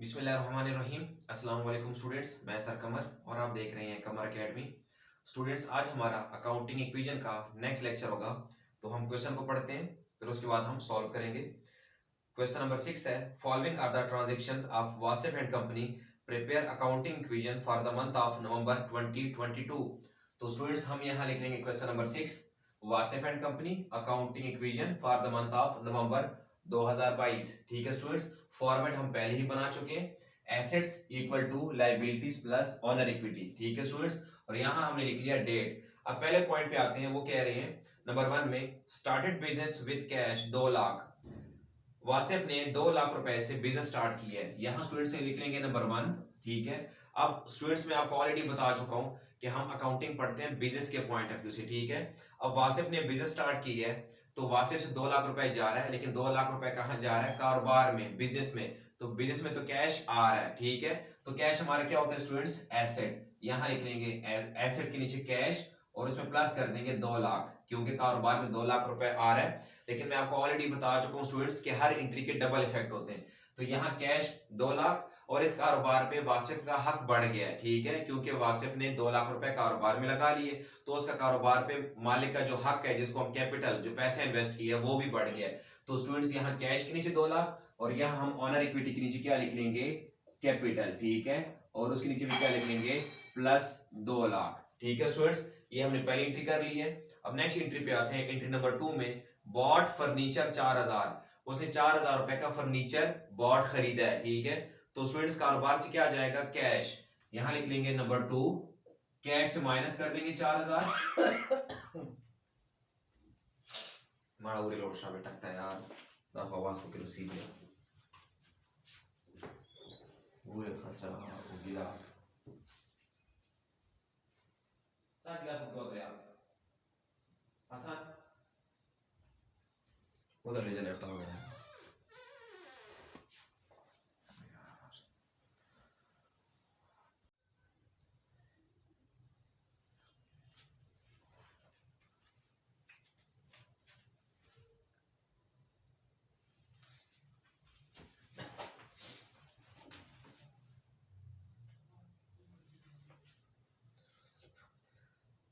बिस्मिल्लाहिर्रहमानिर्रहीम। अस्सलाम वालेकुम स्टूडेंट्स, मैं सर कमर और आप देख रहे हैं कमर एकेडमी। स्टूडेंट्स, आज हमारा अकाउंटिंग इक्वेशन का नेक्स्ट लेक्चर होगा। तो हम क्वेश्चन को पढ़ते हैं, फिर उसके बाद हम सॉल्व करेंगे। क्वेश्चन नंबर 6 है, following are the transactions of Wasif and company, prepare accounting equation for the month of November 2022। तो स्टूडेंट्स, हम यहाँ लिख लेंगे question number 6, Wasif and company accounting equation for the month of November 2022। ठीक है स्टूडेंट्स, फॉर्मेट हम पहले ही बना चुके हैं, assets equal to liabilities plus owner equity. ठीक है स्टूडेंट्स, और यहाँ हमने लिख लिया डेट। अब पहले पॉइंट पे आते हैं, वो कह रहे हैं नंबर 1 में, started business with cash 2 lakh. Wasif ने 2 लाख रुपए से बिजनेस स्टार्ट किया है। यहाँ स्टूडेंट्स से लिख लेंगे नंबर 1। ठीक है, अब स्टूडेंट्स मैं आपको ऑलरेडी बता चुका हूं कि हम अकाउंटिंग पढ़ते हैं बिजनेस के पॉइंट ऑफ व्यू से। ठीक है, अब वासिफ ने बिजनेस स्टार्ट की है, तो वासिफ से 2 लाख रुपए जा रहा है, लेकिन 2 लाख रुपए कहाँ जा रहा है? कारोबार में, बिजनेस में। तो बिजनेस में तो कैश आ रहा है। ठीक है, तो कैश हमारा क्या होता है स्टूडेंट्स? एसेट। यहाँ लिख लेंगे एसेट के नीचे कैश और उसमें प्लस कर देंगे 2 लाख, क्योंकि कारोबार में 2 लाख रुपए आ रहा है। लेकिन मैं आपको ऑलरेडी बता चुका हूं स्टूडेंट्स कि हर एंट्री के डबल इफेक्ट होते हैं। तो यहाँ कैश 2 लाख और इस कारोबार पे वासिफ का हक बढ़ गया है। ठीक है, क्योंकि वासिफ ने 2 लाख रुपए कारोबार में लगा लिए, तो उसका कारोबार पे मालिक का जो हक है, जिसको हम कैपिटल, जो पैसे इन्वेस्ट किए, वो भी बढ़ गया है। तो स्टूडेंट्स, यहाँ कैश के नीचे 2 लाख और यहाँ हम ऑनर इक्विटी के नीचे क्या लिख लेंगे? कैपिटल। ठीक है, और उसके नीचे भी क्या लिख लेंगे? प्लस 2 लाख। ठीक है स्टूडेंट्स, ये हमने पहली एंट्री कर ली है। अब नेक्स्ट एंट्री पे आते हैं, एंट्री नंबर 2 में, बॉट फर्नीचर 4000। उसने 4000 रुपए का फर्नीचर बॉट खरीदा है। ठीक है, तो स्टूडेंट्स, कारोबार से क्या आ जाएगा? कैश। यहां लिख लेंगे नंबर 2, कैश से माइनस कर देंगे 4000। माड़ा उरी लोड शा बेटकता है यार, दाखो आवाज को किलो सीधे पूरे खर्चा वो गिलास चार गिलास को दो यार हसन उधर ले जा, लैपटॉप हो गया।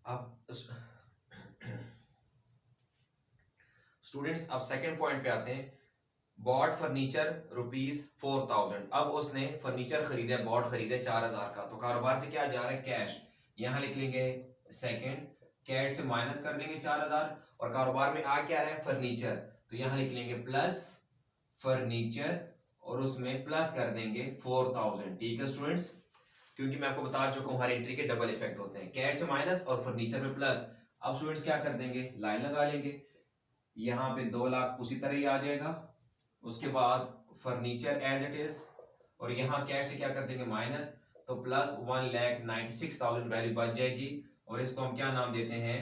अब स्टूडेंट्स, अब सेकंड पॉइंट पे आते हैं, बॉट फर्नीचर ₹4000। अब उसने फर्नीचर खरीदा, बॉट खरीदे 4000 का, तो कारोबार से क्या जा रहा है? कैश। यहां लिख लेंगे सेकंड, कैश से माइनस कर देंगे 4000 और कारोबार में आ क्या रहा है? फर्नीचर। तो यहां लिख लेंगे प्लस फर्नीचर और उसमें प्लस कर देंगे 4000। ठीक है स्टूडेंट्स, क्योंकि मैं आपको बता चुका हूं हर एंट्री के डबल इफेक्ट होते हैं, कैश से माइनस और फर्नीचर में प्लस। अब स्टूडेंट्स क्या कर देंगे? लाइन लगा लेंगे, यहाँ पे 2 लाख उसी तरह ही आ जाएगा। उसके बाद फर्नीचर एज इट इज और यहाँ कैश से क्या कर देंगे? माइनस, तो प्लस 1,96,000 वैल्यू बच जाएगी और इसको हम क्या नाम देते हैं?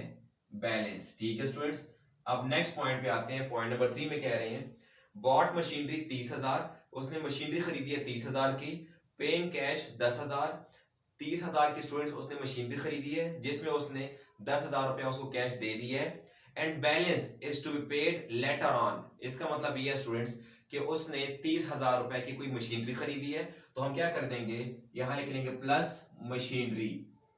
बैलेंस। ठीक है स्टूडेंट्स, अब नेक्स्ट पॉइंट पे आते हैं। पॉइंट नंबर 3 में कह रहे हैं, बॉट मशीनरी 30,000। उसने मशीनरी खरीदी है 30,000 की, पेइंग कैश 10,000। 30,000 की स्टूडेंट्स उसने मशीनरी खरीदी है, जिसमें उसने 10,000 रुपया उसको कैश दे दिया है। And balance is to be paid later on. इसका मतलब ये है स्टूडेंट्स कि उसने 30,000 रुपए की कोई मशीनरी खरीदी है, तो हम क्या कर देंगे? यहां लिख लेंगे प्लस मशीनरी।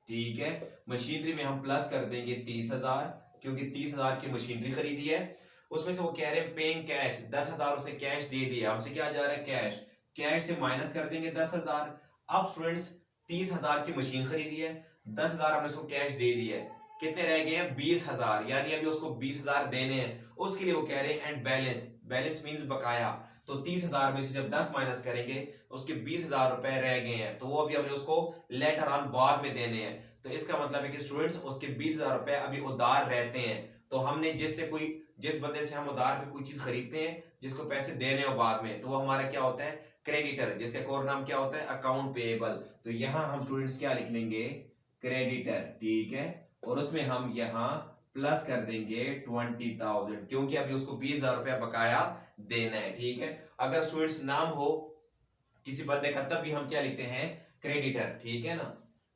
ठीक है, मशीनरी में हम प्लस कर देंगे 30,000, क्योंकि 30,000 की मशीनरी खरीदी है। उसमें से वो कह रहे हैं पेइंग कैश 10,000 उसने कैश दे दिया, हमसे क्या जा रहा है? कैश। कैश से माइनस कर देंगे 10,000। अब स्टूडेंट्स, 30,000 की मशीन खरीदी है, 10,000 हमने उसको कैश दे दिया है, कितने रह गए हैं? 20,000, यानी अभी उसको 20,000 देने हैं। उसके लिए वो कह रहे हैं एंड बैलेंस, बैलेंस मींस बकाया। तो 30,000 में से जब 10 माइनस करेंगे, उसके 20,000 रुपए रह गए हैं, तो वो अभी हमने उसको लेटर ऑन बाद में देने हैं। तो इसका मतलब है कि स्टूडेंट्स, उसके 20,000 रुपए अभी उधार रहते हैं। तो हमने जिस बंदे से हम उधार पे कोई चीज खरीदते हैं, जिसको पैसे देने हो बाद में, तो वो हमारा क्या होता है? क्रेडिटर, जिसका कोर नाम क्या होता है? Account payable. तो यहां हम स्टूडेंट्स क्या लिख लेंगे? क्रेडिटर। ठीक है, और उसमें हम यहाँ प्लस कर देंगे 20,000, क्योंकि अभी उसको 20,000 रुपया बकाया देना है। ठीक है, अगर स्टूडेंट्स नाम हो किसी बंदे का, तब भी हम क्या लिखते हैं? क्रेडिटर। ठीक है ना,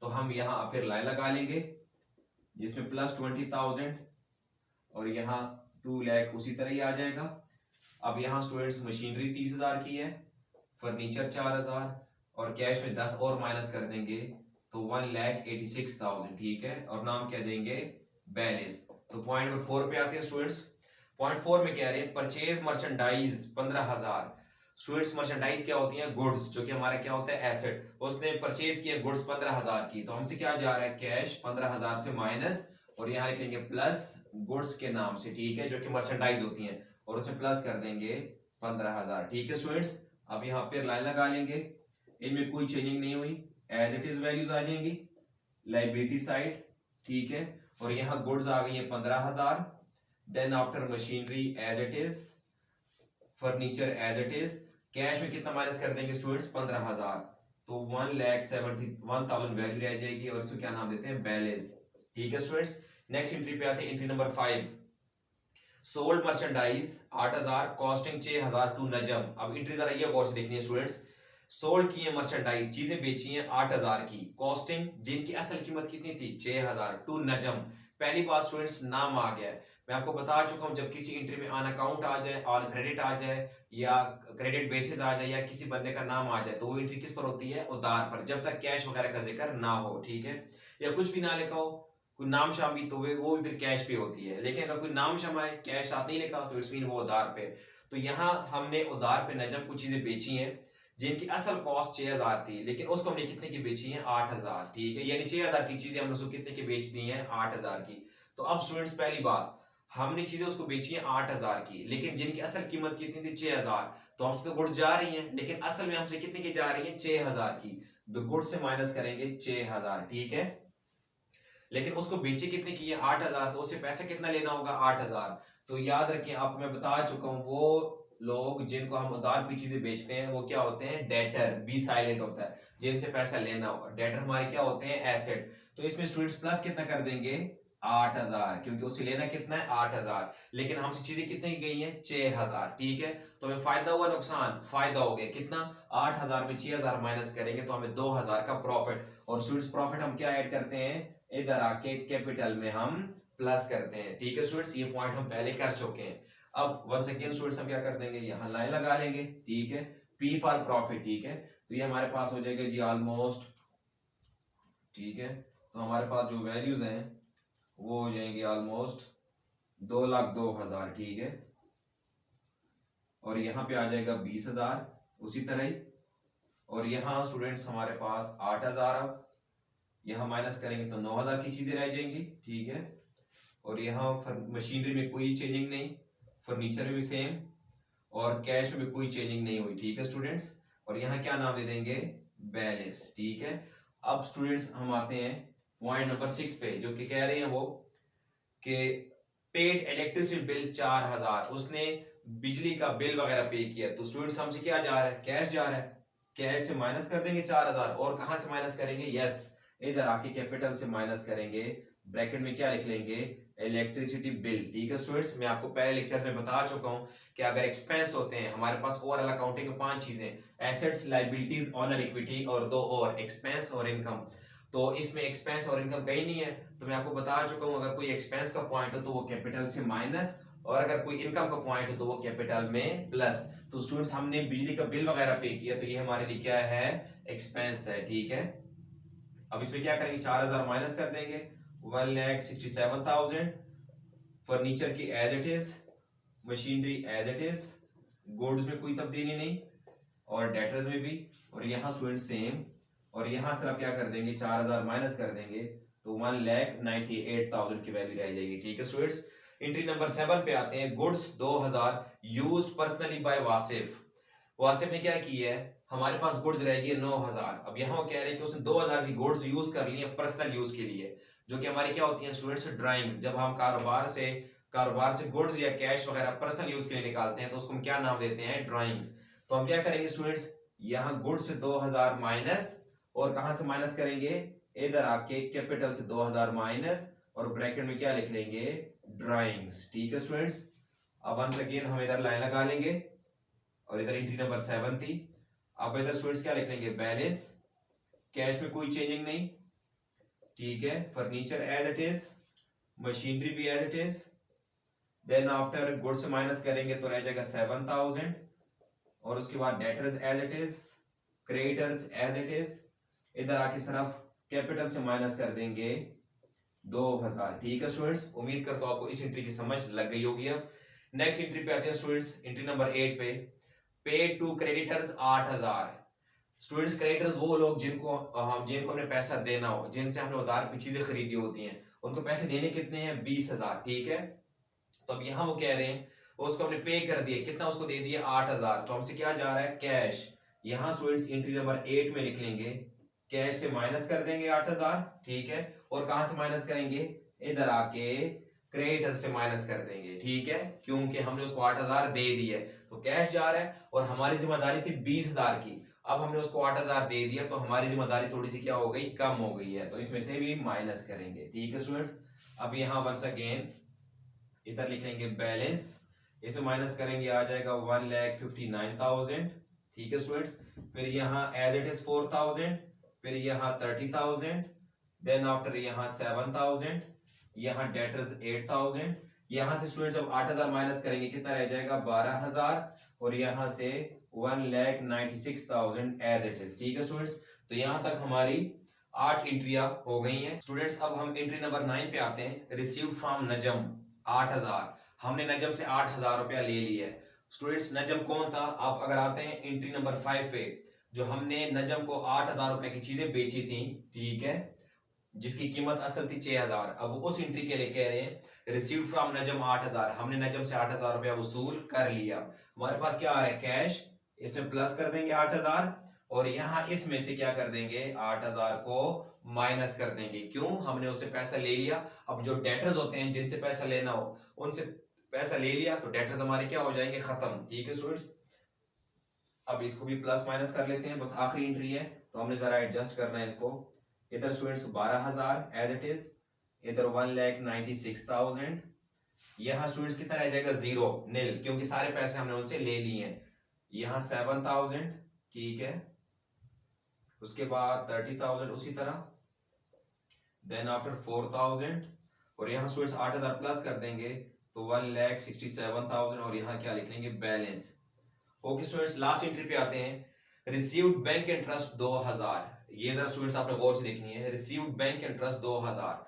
तो हम यहाँ फिर लाइन लगा लेंगे, जिसमें प्लस 20,000 और यहाँ 2 लाख उसी तरह ही आ जाएगा। अब यहाँ स्टूडेंट्स मशीनरी 30,000 की है, फर्नीचर 4000 और कैश में 10 और माइनस कर देंगे तो 1,86,000, ठीक है। और नाम क्या देंगे, बैलेंस। तो पॉइंट नंबर 4 पे आते हैं स्टूडेंट्स। पॉइंट 4 में कह रहे हैं परचेज मर्चेंडाइज 15,000। स्टूडेंट्स मर्चेंडाइज क्या होती है, गुड्स, जो कि हमारा क्या होता है, एसेट। उसने परचेज किया गुड्स 15,000 की, तो हमसे क्या जा रहा है, कैश 15,000 से माइनस, और यहाँ लिखेंगे प्लस गुड्स के नाम से, ठीक है, जो कि मर्चेंडाइज होती हैं, और उसमें प्लस कर देंगे 15,000, ठीक है स्टूडेंट्स। अब यहाँ पे लाइन लगा लेंगे, इनमें कोई चेंजिंग नहीं हुई, एज इट इज वैल्यूज आ जाएंगी लाइबिलिटी साइड, ठीक है। और यहाँ गुड्स आ गई है 15,000, then after machinery as it is, furniture as it is, cash में कितना माइनस कर देंगे स्टूडेंट्स, 15,000, तो 1,71,000 वैल्यू रह जाएगी, और इसको क्या नाम देते हैं, बैलेंस, ठीक है स्टूडेंट्स। नेक्स्ट एंट्री पे आते हैं, entry number 5, sold merchandise 8,000, costing 6,000 to नजम। अब एंट्री जरा ये गौर से देखनी है स्टूडेंट्स, सोल्ड की है मर्चेंडाइज, चीजें बेची हैं 8,000 की, कॉस्टिंग जिनकी असल कीमत कितनी थी, 6,000, टू नजम। पहली बात स्टूडेंट्स, नाम आ गया, मैं आपको बता चुका हूं, जब किसी एंट्री में ऑन अकाउंट आ जाए, ऑन क्रेडिट आ जाए, या क्रेडिट बेसिस आ जाए, या किसी बंदे का नाम आ जाए, तो वो एंट्री किस पर होती है, उधार पर, जब तक कैश वगैरह का जिक्र ना हो, ठीक है। या कुछ भी ना लिखा हो, कोई नाम शाम भी, तो वो भी फिर कैश पे होती है। लेकिन अगर कोई नाम शाम आए, कैश साथ नहीं लिखा, तो इट्स मीन वो उधार पे। तो यहाँ हमने उधार पे नजम कुछ चीजें बेची हैं जिनकी असल कॉस्ट 6,000 थी, लेकिन उसको हमने कितने की बेची है, 8,000, ठीक है। यानी 6,000 की चीजें हमने उसको कितने की बेच दी है, 8,000 की। तो अब स्टूडेंट्स पहली बात, हमने चीजें उसको बेची है 8,000 की, लेकिन जिनकी असल कीमत कितनी थी, 6,000, तो हमसे तो गुड्स जा रही हैं, लेकिन असल में हमसे कितने की जा रही है, 6,000 की। तो गुड्स से माइनस करेंगे 6,000, ठीक है। लेकिन उसको बेचे कितने की है, 8,000, तो उससे पैसे कितना लेना होगा, 8,000। तो याद रखें, आपको मैं बता चुका हूं, वो लोग जिनको हम उधार पे चीजें बेचते हैं, वो क्या होते हैं, डेटर, बी साइलेंट होता है, जिनसे पैसा लेना होगा। डेटर हमारे क्या होते हैं, एसेट। तो इसमें स्टूडेंट्स प्लस कितना कर देंगे, 8,000, क्योंकि उसे लेना कितना है, 8,000, लेकिन हमसे चीजें कितने की गई हैं, 6,000, ठीक है। तो हमें फायदा हुआ, नुकसान, फायदा हो गया, कितना, 8,000 में 6,000 माइनस करेंगे तो हमें 2,000 का प्रॉफिट। और स्टूडेंट्स प्रॉफिट हम क्या ऐड करते हैं, इधर आके कैपिटल में हम प्लस करते हैं, ठीक है स्टूडेंट्स। ये पॉइंट हम पहले कर चुके हैं। अब वन सेकेंड स्टूडेंट्स, हम क्या कर देंगे, यहाँ लाइन लगा लेंगे, ठीक है, पी फॉर प्रॉफिट, ठीक है। तो ये हमारे पास हो जाएगा जी ऑलमोस्ट, ठीक है। तो हमारे पास जो वैल्यूज हैं वो हो जाएंगे ऑलमोस्ट 2,02,000, ठीक है। और यहाँ पे आ जाएगा 20,000 उसी तरह ही। और यहाँ स्टूडेंट्स हमारे पास 8,000, अब यहाँ माइनस करेंगे तो 9,000 की चीजें रह जाएंगी, ठीक है। और यहाँ मशीनरी में कोई चेंजिंग नहीं, फर्नीचर में भी सेम, और कैश में भी कोई चेंजिंग नहीं हुई, ठीक है स्टूडेंट्स। और यहाँ क्या नाम दे देंगे, बैलेंस, ठीक है। अब स्टूडेंट्स हम आते हैं पॉइंट नंबर 6 पे, जो कि कह रहे हैं वो कि पेड इलेक्ट्रिसिटी बिल 4,000, उसने बिजली का बिल वगैरह पे किया। तो स्टूडेंट्स हमसे क्या जा रहा है, कैश जा रहा है, कैश से माइनस कर देंगे 4,000, और कहां से माइनस करेंगे, यस, इधर आके कैपिटल से माइनस करेंगे, ब्रैकेट में क्या लिख लेंगे, इलेक्ट्रिसिटी बिल, ठीक है स्टूडेंट्स। मैं आपको पहले लेक्चर में बता चुका हूं कि अगर एक्सपेंस होते हैं हमारे पास, ओवरऑल अकाउंटिंग में 5 चीजें, एसेट्स, लायबिलिटीज, ऑनर इक्विटी, और 2 और, एक्सपेंस और इनकम। तो इसमें एक्सपेंस और इनकम कहीं नहीं है, तो मैं आपको बता चुका हूं, अगर कोई एक्सपेंस का पॉइंट हो तो वो कैपिटल से माइनस, और अगर कोई इनकम का पॉइंट हो तो वो कैपिटल में प्लस। तो स्टूडेंट्स हमने बिजली का बिल वगैरह पे किया, तो ये हमारे लिए क्या है, एक्सपेंस है, ठीक है। अब इसमें क्या करेंगे, 4,000 माइनस कर देंगे, 1,67,000, फर्नीचर की as it is, machinery as it is, goods में कोई तब्दीली नहीं, और डेटर्स में भी, और यहाँ स्टूडेंट सेम। और यहाँ से आप क्या कर देंगे, 4,000 माइनस कर देंगे तो 1,98,000 की वैल्यू रह जाएगी, ठीक है स्टूडेंट्स। एंट्री नंबर 7 पे आते हैं, goods 2,000 used personally by Wasif. Wasif ने क्या की है, हमारे पास गुड्स रहेगी 9,000। अब यहाँ वो कह रहे हैं कि उसने 2,000 की गुड्स यूज कर ली है पर्सनल यूज के लिए, जो कि हमारी क्या होती है स्टूडेंट्स, ड्राइंग्स। जब हम कारोबार से गुड्स या कैश वगैरह पर्सनल यूज के लिए निकालते हैं तो उसको हम क्या नाम देते हैं, ड्राइंग्स। तो हम क्या करेंगे स्टूडेंट्स, यहाँ गुड्स से 2,000 माइनस, और कहां से माइनस करेंगे, इधर आके कैपिटल से 2,000 माइनस, और ब्रैकेट में क्या लिख लेंगे, ड्राइंग्स, ठीक है स्टूडेंट्स। अब वंस अगेन हम इधर लाइन लगा लेंगे, और इधर एंट्री नंबर 7 थी। अब इधर स्टूडेंट्स क्या लिख लेंगे, बैलेंस, कैश में कोई चेंजिंग नहीं, ठीक है, furniture as it is, machinery भी as it is, then after goods से माइनस करेंगे तो रह जाएगा 7,000, और उसके बाद debtors as it is, creditors as it is, इधर आके सिर्फ कैपिटल से माइनस कर देंगे 2000। ठीक है स्टूडेंट्स, उम्मीद करता हूं आपको इस एंट्री की समझ लग गई होगी। अब नेक्स्ट एंट्री पे आते हैं स्टूडेंट्स, एंट्री नंबर 8 पे, paid to creditors 8000। Students creditors वो लोग जिनको हमने पैसा देना हो, जिनसे हमने उधार पे चीजें खरीदी होती हैं, उनको पैसे देने कितने हैं 20000। ठीक है, तो अब यहाँ वो कह रहे हैं उसको हमने पे कर दिया, कितना उसको दे दिया 8000, तो हमसे क्या जा रहा है कैश। यहाँ स्टूडेंट्स एंट्री नंबर 8 में लिख लेंगे, कैश से माइनस कर देंगे 8000। ठीक है, और कहां से माइनस करेंगे, इधर आके क्रेडिटर से माइनस कर देंगे। ठीक है, क्योंकि हमने उसको 8000 दे दी है, तो कैश जा रहा है और हमारी जिम्मेदारी थी 20000 की। अब हमने उसको 8000 दे दिया, तो हमारी जिम्मेदारी थोड़ी सी क्या हो गई, कम हो गई है, तो इसमें से भी माइनस करेंगे। ठीक है स्टूडेंट्स, अब यहाँ वंस अगेन इधर लिख लेंगे बैलेंस, इसे माइनस करेंगे, आ जाएगा 1,59,000। ठीक है स्टूडेंट्स, फिर यहाँ एज इट इज 4000, फिर यहाँ 30,000, देन आफ्टर यहाँ 7,000, यहाँ डेटर्स 8,000। यहाँ से स्टूडेंट्स जब 8000 माइनस करेंगे कितना रह जाएगा 12000, और यहाँ से 1,96,000 एज इट इज। ठीक है स्टूडेंट्स, तो यहाँ तक हमारी 8 एंट्रियां हो गई हैं। स्टूडेंट्स अब हम एंट्री नंबर 9 पे आते हैं, रिसीव्ड फ्रॉम नजम 8000। हमने नजम से 8000 रुपया ले लिया है। स्टूडेंट्स नजम कौन था, आप अगर आते हैं एंट्री नंबर 5 पे, जो हमने नजम को 8000 रुपए की चीजें बेची थी, ठीक है, जिसकी कीमत असल थी 6000, अब उस एंट्री के लिए कह रहे हैं रिसीव्ड फ्रॉम नजम 8000, हमने नजम से 8000 रुपया वसूल कर लिया। हमारे पास क्या आ रहा है कैश, इसमें प्लस कर देंगे 8000, और यहाँ इसमें से क्या कर देंगे 8000 को माइनस कर देंगे, क्यों, हमने उससे पैसा ले लिया। अब जो डेटर्स होते हैं जिनसे पैसा लेना हो, उनसे पैसा ले लिया, तो डेटर्स हमारे क्या हो जाएंगे खत्म। ठीक है स्टूडेंट्स, अब इसको भी प्लस माइनस कर लेते हैं, बस आखिरी एंट्री है तो हमने जरा एडजस्ट करना है इसको। इधर स्टूडेंट्स 12000 एज इट इज, इधर 1,96,000, यहाँ स्टूडेंट्स कितना रह जाएगा जीरो, नील, क्योंकि सारे पैसे हमने उनसे ले लिए हैं। यहाँ 7,000, ठीक है, उसके बाद 30,000 उसी तरह, देन आफ्टर 4,000, और यहाँ स्टूडेंट्स 8000 प्लस कर देंगे तो 1,67,000, और यहाँ क्या लिख लेंगे balance. Okay students, last entry पे आते हैं, रिसीव्ड बैंक इंटरेस्ट 2000। ये जरा स्टूडेंट्स आपने गौर से देखनी है, रिसीव्ड बैंक इंटरेस्ट 2000,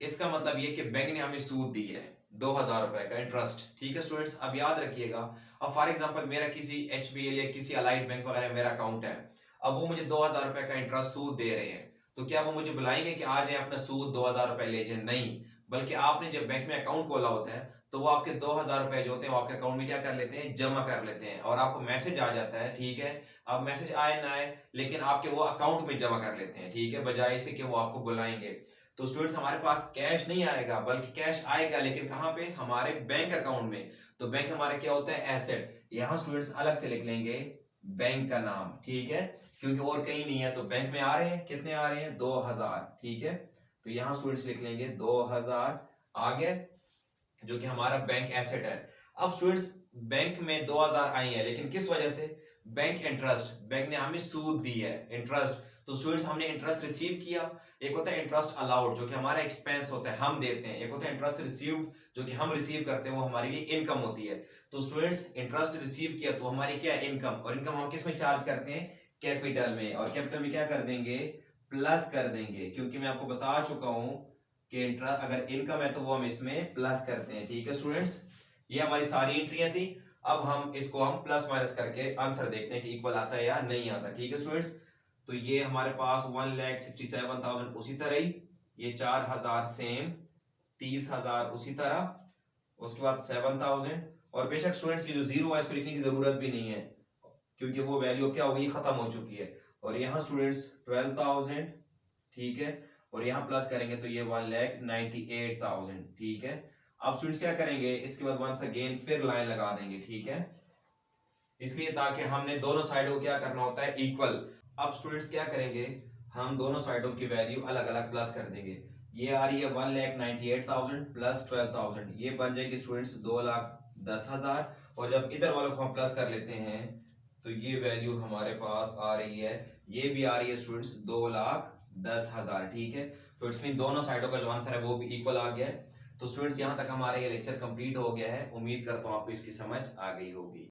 इसका मतलब ये कि बैंक ने हमें सूद दी है 2000 रुपए का इंटरेस्ट। ठीक है स्टूडेंट्स, अब याद रखिएगा, अब फॉर एग्जांपल मेरा किसी एचबीएल या किसी अलाइड बैंक वगैरह मेरा अकाउंट है, अब वो मुझे 2000 रुपए का इंटरेस्ट सूद दे रहे हैं, तो क्या वो मुझे बुलाएंगे कि आ जाए अपना सूद 2000 रुपए ले जाए, नहीं, बल्कि आपने जब बैंक में अकाउंट खोला होता है तो वो आपके 2000 रुपए जो होते हैं वो आपके अकाउंट में क्या कर लेते हैं, जमा कर लेते हैं, और आपको मैसेज आ जाता है। ठीक है, अब मैसेज आए ना आए, लेकिन आपके वो अकाउंट में जमा कर लेते हैं। ठीक है, बजाय इसे कि वो आपको बुलाएंगे। तो स्टूडेंट्स हमारे पास कैश नहीं आएगा, बल्कि कैश आएगा, लेकिन कहां पे, हमारे बैंक अकाउंट में। तो बैंक हमारा क्या होता है, एसेट। यहाँ स्टूडेंट्स अलग से लिख लेंगे बैंक का नाम, ठीक है, क्योंकि और कहीं नहीं है, तो बैंक में आ रहे हैं, कितने आ रहे हैं 2000। ठीक है, तो यहाँ स्टूडेंट्स लिख लेंगे 2000 आ गया, जो कि हमारा बैंक एसेट है। अब स्टूडेंट्स बैंक में 2000 आई है, लेकिन किस वजह से, बैंक इंटरेस्ट, बैंक ने हमें सूद दी है इंटरेस्ट, तो स्टूडेंट्स हमने इंटरेस्ट रिसीव किया। एक होता है इंटरेस्ट अलाउड जो कि हमारा एक्सपेंस होता है, हम देते हैं, एक होता है इंटरेस्ट रिसीव्ड जो कि हम रिसीव करते हैं, वो हमारे लिए इनकम होती है। तो स्टूडेंट्स इंटरेस्ट रिसीव किया तो हमारी क्या है, इनकम, और इनकम हम किस में चार्ज करते हैं, कैपिटल में, और कैपिटल में क्या कर देंगे, प्लस कर देंगे, क्योंकि मैं आपको बता चुका हूं कि इंटरेस्ट अगर इनकम है तो वो हम इसमें प्लस करते हैं। ठीक है स्टूडेंट्स, ये हमारी सारी एंट्रियां थी। अब हम इसको प्लस माइनस करके आंसर देखते हैं कि इक्वल आता है या नहीं आता। ठीक है स्टूडेंट्स, तो ये हमारे पास 1,67,000 उसी तरह ही, ये 4000 सेम, 30,000 उसी तरह, उसके बाद 7,000, और बेशक स्टूडेंट्स ये जो जीरो है इसको लिखने की जरूरत भी नहीं है, क्योंकि वो वैल्यू क्या हो गई, खत्म हो चुकी है। और यहाँ स्टूडेंट्स 12,000, ठीक है, और यहाँ प्लस करेंगे तो ये 1,98,000। ठीक है, अब स्टूडेंट्स क्या करेंगे, इसके बाद वंस अगेन फिर लाइन लगा देंगे। ठीक है, इसलिए ताकि हमने दोनों साइडों को क्या करना होता है, इक्वल। अब स्टूडेंट्स क्या करेंगे, हम दोनों साइडों की वैल्यू अलग अलग प्लस कर देंगे। ये आ रही है 1,98,000 प्लस 12,000, ये बन जाएगी स्टूडेंट्स 2,10,000, और जब इधर वालों को हम प्लस कर लेते हैं तो ये वैल्यू हमारे पास आ रही है, ये भी आ रही है स्टूडेंट्स 2,10,000। ठीक है, तो इट्स मीन दोनों साइडों का जो आंसर है वो भी इक्वल आ गया है। तो स्टूडेंट्स यहाँ तक हमारा ये लेक्चर कंप्लीट हो गया है, उम्मीद करता हूँ आपको इसकी समझ आ गई होगी।